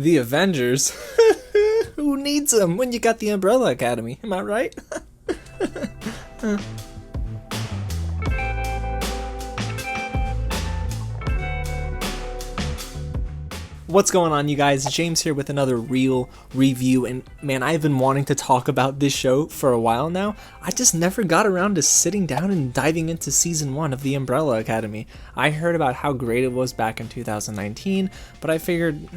The Avengers? Who needs them when you got the Umbrella Academy? Am I right? What's going on, you guys? James here with another real review, and man, I've been wanting to talk about this show for a while now. I just never got around to sitting down and diving into season 1 of the Umbrella Academy. I heard about how great it was back in 2019, but I figured,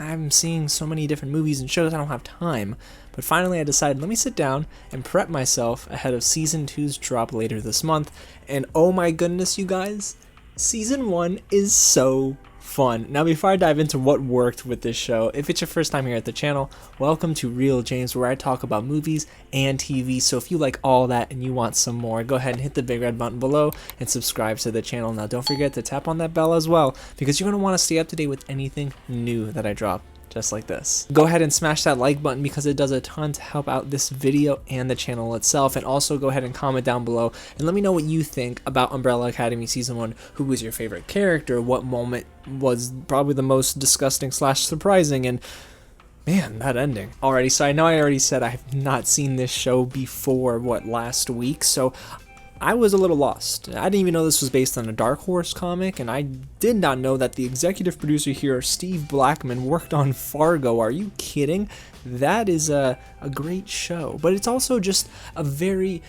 I'm seeing so many different movies and shows, I don't have time. But finally I decided, let me sit down and prep myself ahead of season 2's drop later this month, and oh my goodness, you guys, season 1 is so fun. Now, before I dive into what worked with this show, if it's your first time here at the channel, welcome to Real James, where I talk about movies and TV. So if you like all that and you want some more, go ahead and hit the big red button below and subscribe to the channel. Now, don't forget to tap on that bell as well, because you're going to want to stay up to date with anything new that I drop, just like this. Go ahead and smash that like button because it does a ton to help out this video and the channel itself. And also go ahead and comment down below and let me know what you think about Umbrella Academy Season 1. Who was your favorite character? What moment was probably the most disgusting / surprising? And man, that ending. Alrighty, so I know I already said I have not seen this show before, last week, so I was a little lost. I didn't even know this was based on a Dark Horse comic, and I did not know that the executive producer here, Steve Blackman, worked on Fargo. Are you kidding? That is a great show, but it's also just a very,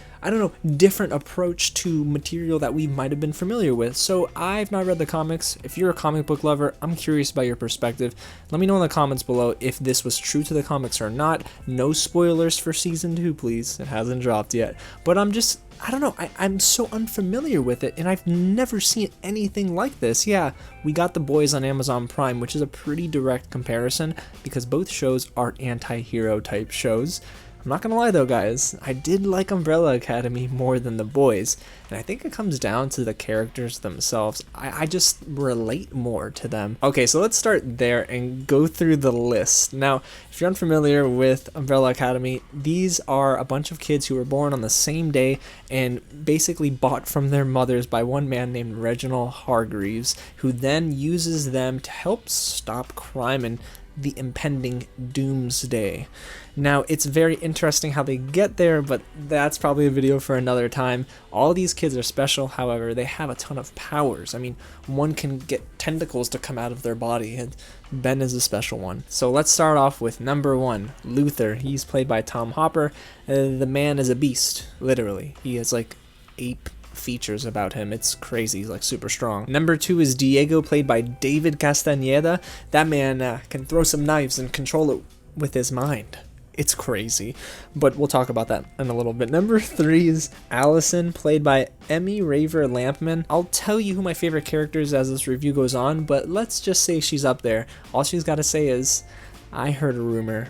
different approach to material that we might have been familiar with. So I've not read the comics. If you're a comic book lover, I'm curious about your perspective. Let me know in the comments below if this was true to the comics or not. No spoilers for season 2, please. It hasn't dropped yet. But I'm so unfamiliar with it, and I've never seen anything like this. Yeah, we got The Boys on Amazon Prime, which is a pretty direct comparison because both shows are anti-hero type shows. I'm not gonna lie though, guys, I did like Umbrella Academy more than The Boys, and I think it comes down to the characters themselves. I just relate more to them. Okay, so let's start there and go through the list. Now, if you're unfamiliar with Umbrella Academy, these are a bunch of kids who were born on the same day and basically bought from their mothers by one man named Reginal Hargreaves, who then uses them to help stop crime and the impending doomsday. Now, it's very interesting how they get there, but that's probably a video for another time. All these kids are special, however, they have a ton of powers. I mean, one can get tentacles to come out of their body, and Ben is a special one. So let's start off with number 1, Luther. He's played by Tom Hopper. The man is a beast, literally. He has like ape features about him. It's crazy. He's like super strong. Number 2 is Diego, played by David Castañeda. That man can throw some knives and control it with his mind. It's crazy, but we'll talk about that in a little bit. Number 3 is Allison, played by Emmy Raver-Lampman. I'll tell you who my favorite character is as this review goes on, but let's just say she's up there. All she's got to say is, I heard a rumor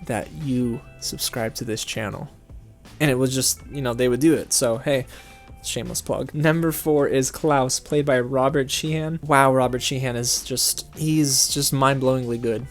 that you subscribe to this channel. And it was just, they would do it. So, hey, shameless plug. Number 4 is Klaus, played by Robert Sheehan. Wow, Robert Sheehan is he's just mind-blowingly good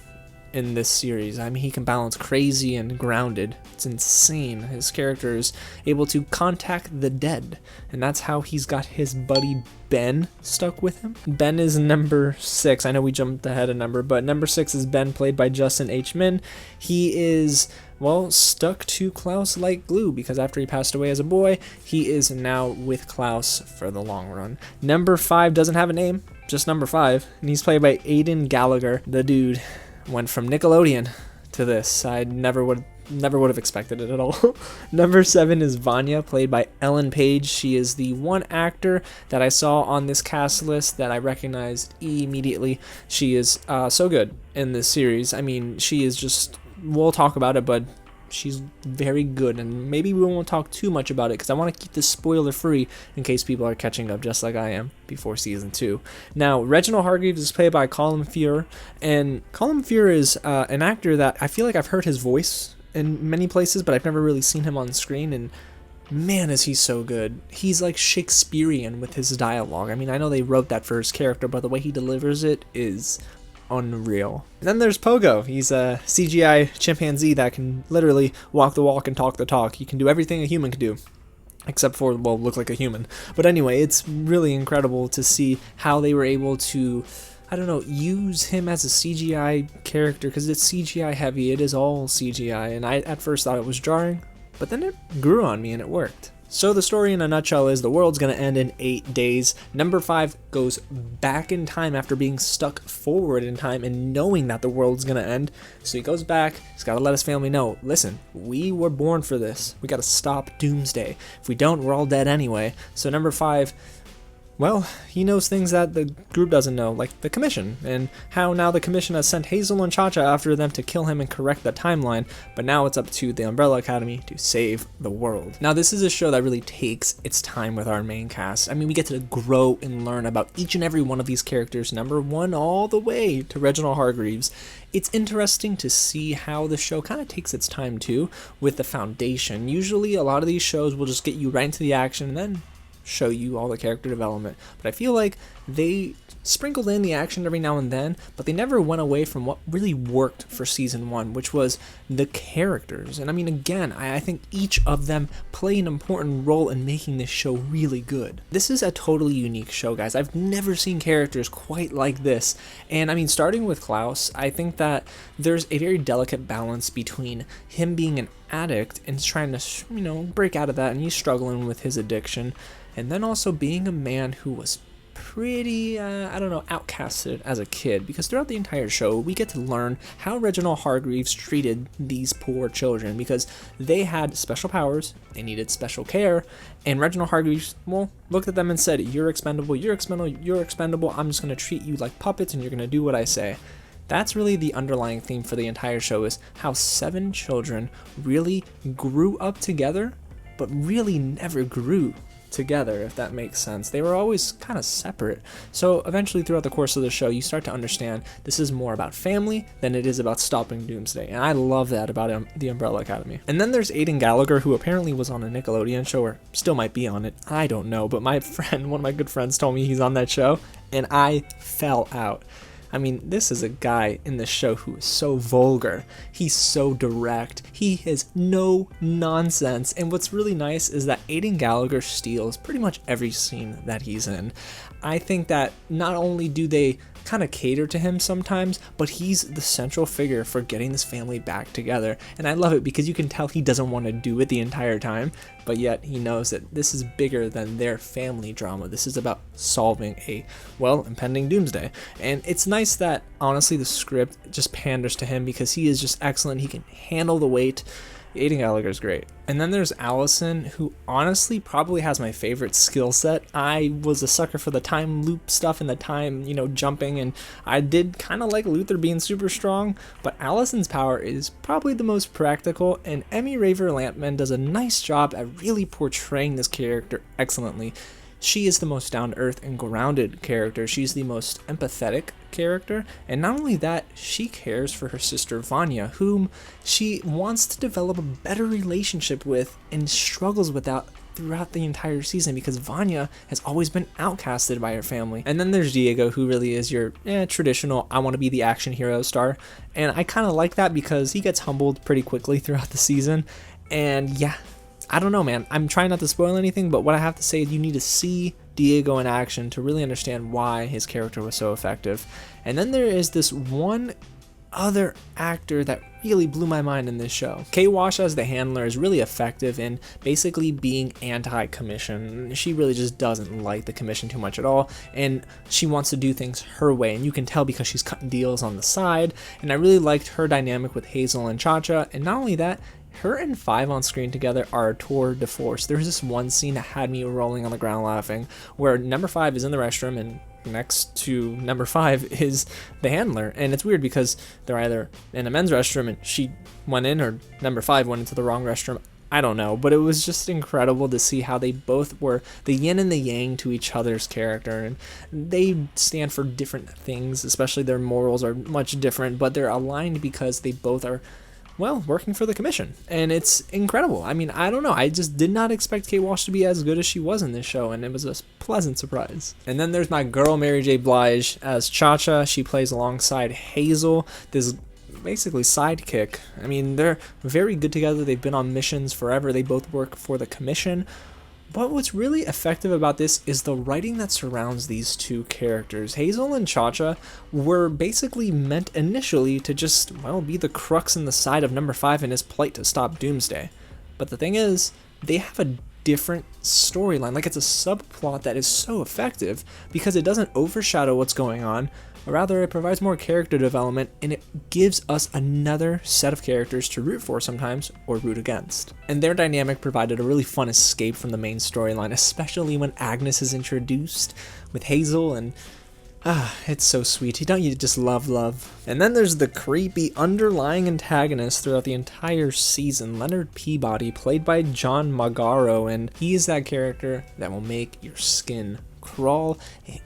in this series. I mean, he can balance crazy and grounded. It's insane. His character is able to contact the dead, and that's how he's got his buddy Ben stuck with him. Ben is number 6. I know we jumped ahead a number, but number 6 is Ben, played by Justin H. Min. He is, well, stuck to Klaus like glue, because after he passed away as a boy, he is now with Klaus for the long run. Number 5 doesn't have a name, just number 5, and he's played by Aidan Gallagher. The dude went from Nickelodeon to this. I never would have expected it at all. Number 7 is Vanya, played by Ellen Page. She is the one actor that I saw on this cast list that I recognized immediately. She is so good in this series. I mean, she is just, we'll talk about it, but she's very good, and maybe we won't talk too much about it because I want to keep this spoiler free in case people are catching up just like I am before season 2. Now, Reginal Hargreaves is played by Colin Fear, and Colin Fear is an actor that I feel like I've heard his voice in many places, but I've never really seen him on screen, and man, is he so good. He's like Shakespearean with his dialogue. I mean, I know they wrote that for his character, but the way he delivers it is unreal. And then there's Pogo. He's a CGI chimpanzee that can literally walk the walk and talk the talk. He can do everything a human can do, except for, well, look like a human. But anyway, it's really incredible to see how they were able to, I don't know, use him as a CGI character, because it's CGI heavy, it is all CGI, and I at first thought it was jarring, but then it grew on me and it worked. So the story in a nutshell is the world's gonna end in 8 days. Number 5 goes back in time after being stuck forward in time and knowing that the world's gonna end. So he goes back, he's gotta let his family know, listen, we were born for this. We gotta stop doomsday. If we don't, we're all dead anyway. So number 5, well, he knows things that the group doesn't know, like the commission, and how now the commission has sent Hazel and Cha-Cha after them to kill him and correct the timeline, but now it's up to the Umbrella Academy to save the world. Now this is a show that really takes its time with our main cast. I mean, we get to grow and learn about each and every one of these characters, number 1 all the way to Reginal Hargreaves. It's interesting to see how the show kind of takes its time too with the foundation. Usually a lot of these shows will just get you right into the action and then show you all the character development, but I feel like they sprinkled in the action every now and then, but they never went away from what really worked for season 1, which was the characters. And I mean, again, I think each of them play an important role in making this show really good. This is a totally unique show, guys. I've never seen characters quite like this. And I mean, starting with Klaus, I think that there's a very delicate balance between him being an addict and trying to, break out of that, and he's struggling with his addiction, and then also being a man who was pretty, outcasted as a kid, because throughout the entire show, we get to learn how Reginald Hargreaves treated these poor children, because they had special powers, they needed special care, and Reginald Hargreaves, looked at them and said, you're expendable, you're expendable, you're expendable, I'm just going to treat you like puppets, and you're going to do what I say. That's really the underlying theme for the entire show, is how 7 children really grew up together, but really never grew together, if that makes sense. They were always kind of separate. So eventually throughout the course of the show, you start to understand this is more about family than it is about stopping doomsday. And I love that about the Umbrella Academy. And then there's Aidan Gallagher, who apparently was on a Nickelodeon show, or still might be on it. I don't know, but my friend, one of my good friends, told me he's on that show, and I fell out. I mean, this is a guy in the show who is so vulgar. He's so direct. He has no nonsense. And what's really nice is that Aidan Gallagher steals pretty much every scene that he's in. I think that not only do they kind of cater to him sometimes, but he's the central figure for getting this family back together. And I love it because you can tell he doesn't want to do it the entire time, but yet he knows that this is bigger than their family drama. This is about solving a, impending doomsday. And it's nice that, honestly, the script just panders to him because he is just excellent. He can handle the weight. Aidan Gallagher is great. And then there's Allison, who honestly probably has my favorite skill set. I was a sucker for the time loop stuff and the time, jumping, and I did kind of like Luther being super strong, but Allison's power is probably the most practical, and Emmy Raver-Lampman does a nice job at really portraying this character excellently. She is the most down-to-earth and grounded character. She's the most empathetic character, and not only that, she cares for her sister Vanya, whom she wants to develop a better relationship with and struggles with that throughout the entire season, because Vanya has always been outcasted by her family. And then there's Diego, who really is your traditional I want to be the action hero star, and I kind of like that because he gets humbled pretty quickly throughout the season. And yeah, I don't know, man. I'm trying not to spoil anything, but what I have to say is you need to see Diego in action to really understand why his character was so effective. And then there is this one other actor that really blew my mind in this show. Kay Wash as the handler is really effective in basically being anti-commission. She really just doesn't like the commission too much at all, and she wants to do things her way, and you can tell because she's cutting deals on the side. And I really liked her dynamic with Hazel and Cha-Cha, and not only that, her and Five on screen together are a tour de force. There's this one scene that had me rolling on the ground laughing, where number 5 is in the restroom and next to number 5 is the handler. And it's weird because they're either in a men's restroom and she went in, or number 5 went into the wrong restroom. I don't know, but it was just incredible to see how they both were the yin and the yang to each other's character, and they stand for different things, especially their morals are much different, but they're aligned because they both are working for the commission, and it's incredible. I mean, I don't know, I just did not expect Kate Walsh to be as good as she was in this show, and it was a pleasant surprise. And then there's my girl Mary J. Blige as Cha-Cha. She plays alongside Hazel, this basically sidekick. I mean, they're very good together. They've been on missions forever. They both work for the commission. But what's really effective about this is the writing that surrounds these two characters. Hazel and Cha-Cha were basically meant initially to just, well, be the crux in the side of number 5 in his plight to stop Doomsday. But the thing is, they have a different storyline. Like, it's a subplot that is so effective because it doesn't overshadow what's going on. Rather, it provides more character development, and it gives us another set of characters to root for sometimes, or root against. And their dynamic provided a really fun escape from the main storyline, especially when Agnes is introduced with Hazel, and it's so sweet. Don't you just love? And then there's the creepy underlying antagonist throughout the entire season, Leonard Peabody, played by John Magaro, and he is that character that will make your skin crawl.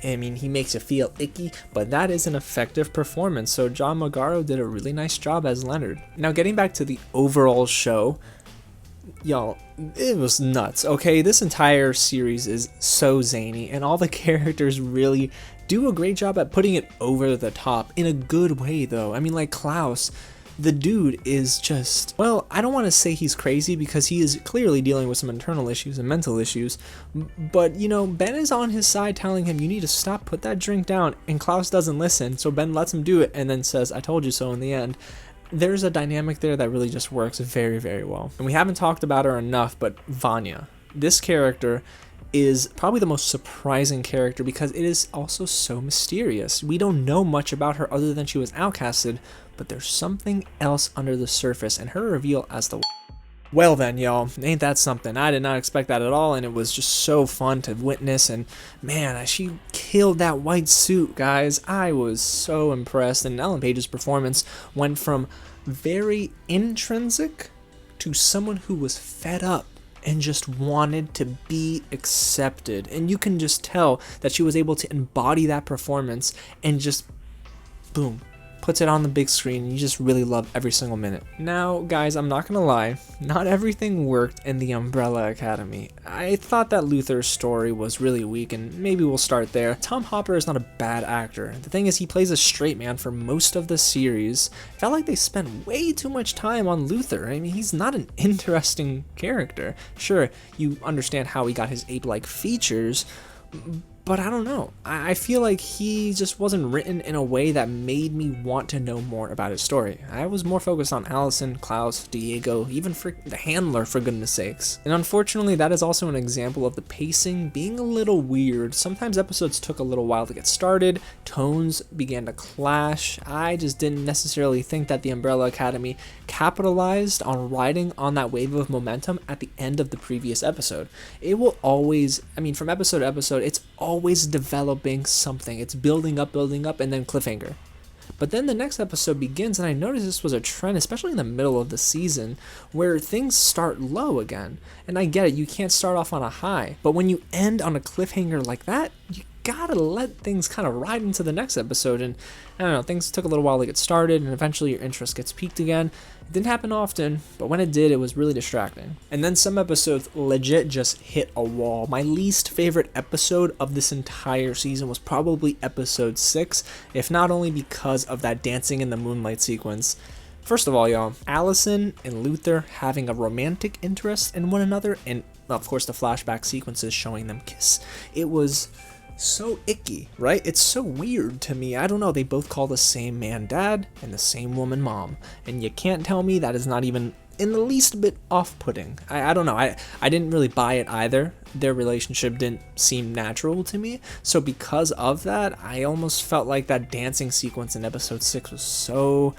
I mean, he makes you feel icky, but that is an effective performance, so John Magaro did a really nice job as Leonard. Now, getting back to the overall show, y'all, it was nuts, okay? This entire series is so zany, and all the characters really do a great job at putting it over the top, in a good way though. I mean, like Klaus, the dude is just, well, I don't want to say he's crazy because he is clearly dealing with some internal issues and mental issues, but you know, Ben is on his side telling him, you need to stop, put that drink down, and Klaus doesn't listen, so Ben lets him do it and then says, I told you so in the end. There's a dynamic there that really just works very, very well. And we haven't talked about her enough, but Vanya, this character is probably the most surprising character because it is also so mysterious. We don't know much about her other than she was outcasted, but there's something else under the surface, and her reveal as the well then, y'all, ain't that something? I did not expect that at all, and it was just so fun to witness, and man, she killed that white suit, guys. I was so impressed, and Ellen Page's performance went from very intrinsic to someone who was fed up and just wanted to be accepted, and you can just tell that she was able to embody that performance and just boom, puts it on the big screen, and you just really love every single minute. Now guys, I'm not gonna lie, not everything worked in the Umbrella Academy. I thought that Luther's story was really weak, and maybe we'll start there. Tom Hopper is not a bad actor. The thing is, he plays a straight man for most of the series. I felt like they spent way too much time on Luther. I mean, he's not an interesting character. Sure, you understand how he got his ape-like features, but I don't know. I feel like he just wasn't written in a way that made me want to know more about his story. I was more focused on Allison, Klaus, Diego, even for the handler, for goodness sakes. And unfortunately, that is also an example of the pacing being a little weird. Sometimes episodes took a little while to get started, tones began to clash. I just didn't necessarily think that the Umbrella Academy capitalized on riding on that wave of momentum at the end of the previous episode. It will always, I mean, from episode to episode, it's always developing something. It's building up, and then cliffhanger. But then the next episode begins, and I noticed this was a trend, especially in the middle of the season, where things start low again. And I get it, you can't start off on a high, but when you end on a cliffhanger like that, you gotta let things kind of ride into the next episode. And I don't know, things took a little while to get started, and eventually your interest gets piqued again. It didn't happen often, but when it did, it was really distracting. And then some episodes legit just hit a wall. My least favorite episode of this entire season was probably episode 6, if not only because of that dancing in the moonlight sequence. First of all, y'all, Allison and Luther having a romantic interest in one another, and of course the flashback sequences showing them kiss. It was so icky, right? It's so weird to me. I don't know, they both call the same man dad and the same woman mom, and you can't tell me that is not even in the least bit off-putting. I don't know, I didn't really buy it either. Their relationship didn't seem natural to me, so because of that, I almost felt like that dancing sequence in episode 6 was so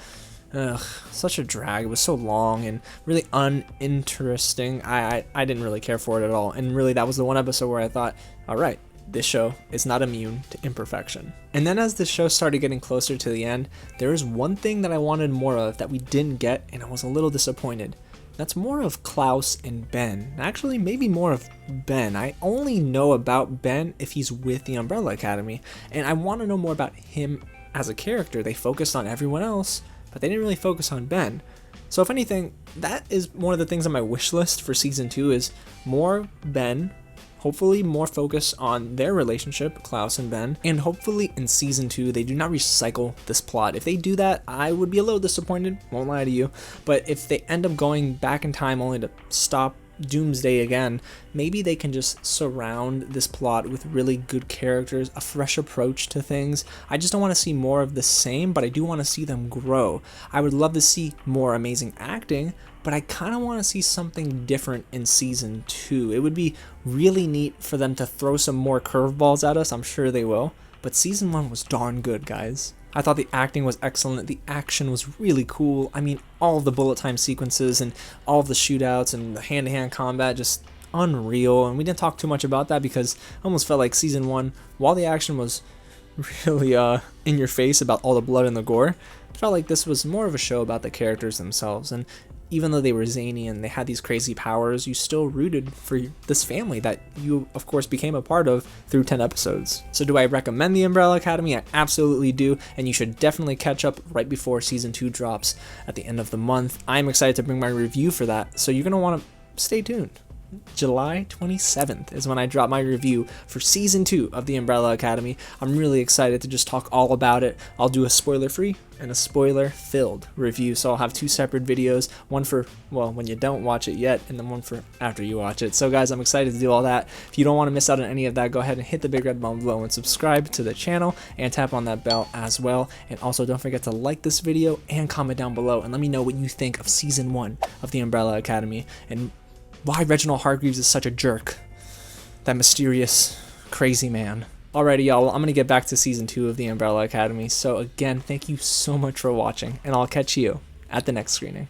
such a drag. It was so long and really uninteresting. I didn't really care for it at all, and really that was the one episode where I thought, all right, this show is not immune to imperfection. And then as the show started getting closer to the end, there is one thing that I wanted more of that we didn't get, and I was a little disappointed. That's more of Klaus and Ben. Actually, maybe more of Ben. I only know about Ben if he's with the Umbrella Academy, and I want to know more about him as a character. They focused on everyone else, but they didn't really focus on Ben. So if anything, that is one of the things on my wish list for season 2 is more Ben, hopefully more focus on their relationship, Klaus and Ben, and hopefully in season 2 they do not recycle this plot. If they do that, I would be a little disappointed, won't lie to you, but if they end up going back in time only to stop Doomsday again, maybe they can just surround this plot with really good characters, a fresh approach to things. I just don't want to see more of the same, but I do want to see them grow. I would love to see more amazing acting, but I kind of want to see something different in season 2. It would be really neat for them to throw some more curveballs at us. I'm sure they will. But season 1 was darn good, guys. I thought the acting was excellent. The action was really cool. I mean, all of the bullet time sequences and all of the shootouts and the hand-to-hand combat, just unreal. And we didn't talk too much about that because I almost felt like season 1, while the action was really in your face about all the blood and the gore, it felt like this was more of a show about the characters themselves. And even though they were zany and they had these crazy powers, you still rooted for this family that you, of course, became a part of through 10 episodes. So do I recommend The Umbrella Academy? I absolutely do, and you should definitely catch up right before season 2 drops at the end of the month. I'm excited to bring my review for that, so you're going to want to stay tuned. July 27th is when I drop my review for season 2 of The Umbrella Academy. I'm really excited to just talk all about it. I'll do a spoiler-free and a spoiler-filled review, so I'll have 2 separate videos, one for, well, when you don't watch it yet, and then one for after you watch it. So guys, I'm excited to do all that. If you don't want to miss out on any of that, go ahead and hit the big red button below and subscribe to the channel and tap on that bell as well. And also don't forget to like this video and comment down below and let me know what you think of season 1 of The Umbrella Academy and why Reginal Hargreaves is such a jerk. That mysterious, crazy man. Alrighty, y'all, well, I'm going to get back to season 2 of The Umbrella Academy. So again, thank you so much for watching, and I'll catch you at the next screening.